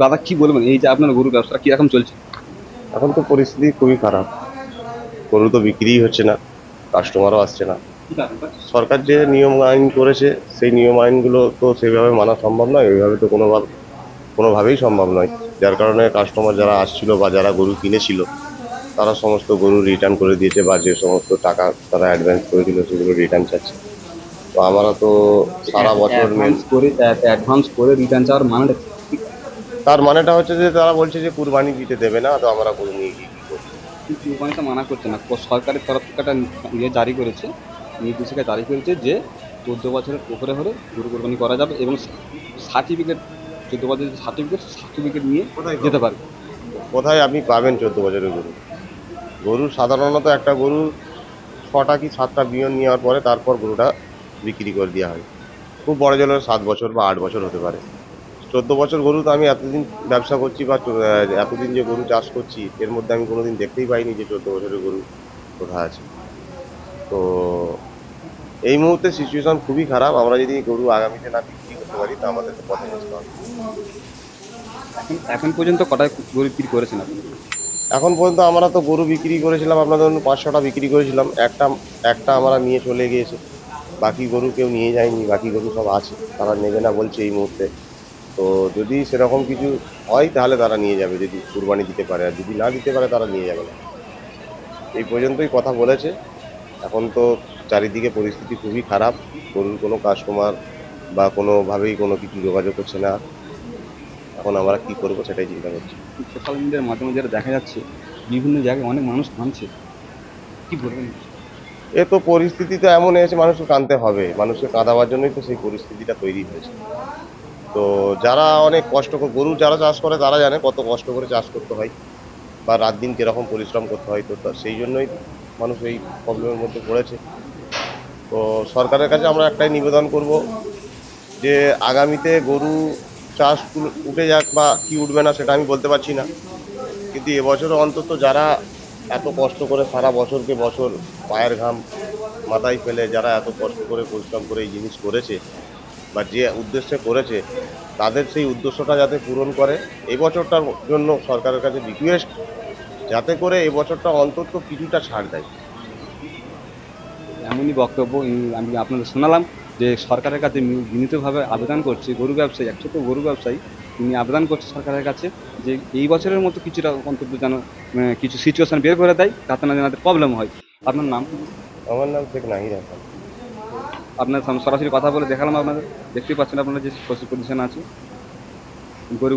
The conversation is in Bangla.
দাদা কি বলবেন এই যে আপনার গরু ব্যবসা কিরকম চলছে? এখন তো পরিস্থিতি খুবই খারাপ। গরু তো বিক্রিই হচ্ছে না, কাস্টমারও আসছে না। কি কারণটা? সরকার যে নিয়ম আইন করেছে সেই নিয়ম আইনগুলো তো সেইভাবে মানা সম্ভব নয়, ওইভাবে তো কোনোভাবেই সম্ভব নয়। যার কারণে কাস্টমার যারা আসছিল বা যারা গরু কিনেছিল তারা সমস্ত গরু রিটার্ন করে দিয়েছে, বা যে সমস্ত টাকা তারা অ্যাডভান্স করেছিল সেগুলো রিটার্ন চাচ্ছে। তো আমরা তো সারা বছর অ্যাডভান্স করে রিটার্ন চাওয়ার মানেটা কি? তার মানেটা হচ্ছে যে তারা বলছে যে কুরবানি দিতে দেবে না, তো আমরা গরু নিয়ে গিয়ে কি করবো? কিন্তু কোম্পানিটা মানা করছে না, সরকারের তরফ থেকে একটা ইয়ে জারি করেছে, নির্দেশিকা জারি করেছে যে 14 বছরের উপরে হলে গরু কোরবানি করা যাবে এবং সার্টিফিকেট, 14 বছরের সার্টিফিকেট নিয়ে কোথায় যেতে পাবো? পারবে। কোথায় আপনি পাবেন 14 বছরের গরু? গরু সাধারণত একটা গরু 6টা কি 7টা বিয়ন নেওয়ার পরে তারপর গরুটা বিক্রি করে দেওয়া হয়। খুব বড় জলে 7 বছর বা 8 বছর হতে পারে। 14 বছর গরু তো আমি এতদিন ব্যবসা করছি বা এতদিন যে গরু চাষ করছি এর মধ্যে আমি কোনোদিন দেখতেই পাইনি যে 14 বছরের গরু কোথায় আছে। তো এই মুহূর্তে সিচুয়েশন খুবই খারাপ। আমরা যদি গরু আগামীতে না বিক্রি করতে পারি তো আমাদের তো পথে বসতে হবে। এখন এখন পর্যন্ত কটায় গরু বিক্রি করেছেন আপনি? এখন পর্যন্ত আমরা তো গরু বিক্রি করেছিলাম, আপনাদের 500টা বিক্রি করেছিলাম। একটা একটা আমরা নিয়ে চলে গিয়েছে। বাকি গরু কেউ নিয়ে যায়নি, বাকি গরু সব আছে, তারা নেবে না বলছে এই মুহূর্তে। তো যদি সেরকম কিছু হয় তাহলে তারা নিয়ে যাবে, যদি কুরবানি দিতে পারে, আর যদি না দিতে পারে তারা নিয়ে যাবে না। এই পর্যন্তই কথা বলেছে। এখন তো চারিদিকে পরিস্থিতি খুবই খারাপ। গরুর কোনো কাস্টমার বা কোনোভাবেই কোনো কিছু যোগাযোগ করছে না। এখন আমরা কি করব সেটাই চিন্তা করছি। সোশ্যাল মিডিয়ার মাধ্যমে যেটা দেখা যাচ্ছে, বিভিন্ন জায়গায় অনেক মানুষ কাঁদছে, কি বলবেন? এ তো পরিস্থিতি তো এমন এসে মানুষকে কাঁদতে হবে, মানুষকে কাঁদাবার জন্যই তো সেই পরিস্থিতিটা তৈরি হয়েছে। তো যারা অনেক কষ্ট করে গরু যারা চাষ করে তারা জানে কত কষ্ট করে চাষ করতে হয় বা রাত দিন কিরকম পরিশ্রম করতে হয়, তো সেই জন্যই মানুষ এই প্রবলেমের মধ্যে পড়েছে। তো সরকারের কাছে আমরা একটাই নিবেদন করব যে আগামীতে গরু চাষ উঠে যাক বা কি উঠবে না সেটা আমি বলতে পারছি না, কিন্তু এবছরও অন্তত যারা এত কষ্ট করে সারা বছরকে বছর পায়ের ঘাম মাথায় ফেলে যারা এত কষ্ট করে পরিশ্রম করে এই জিনিস করেছে বা যে উদ্দেশ্যে করেছে, তাদের সেই উদ্দেশ্যটা যাতে পূরণ করে। এই বছরটার জন্য সরকারের কাছে রিকোয়েস্ট, যাতে করে এই বছরটা অন্তত কিছুটা ছাড় দেয়। এমনই বক্তব্য আমি আপনাদের শোনালাম যে সরকারের কাছে বিনীতভাবে আবেদন করছে গরু ব্যবসায়ী, এক ছোট গরু ব্যবসায়ী, তিনি আবেদন করছে সরকারের কাছে যে এই বছরের মতো কিছুটা অন্তত যেন কিছু সিচুয়েশন বের করে দেয়, তাতে না যেন প্রবলেম হয়। আপনার নাম কি? আমার নাম শেখ নাহিদ হাসান। আপনার সঙ্গে সরাসরি কথা বলে দেখালাম আপনাদের, দেখতেই পাচ্ছেন আপনারা যে পজিশন আছে গরু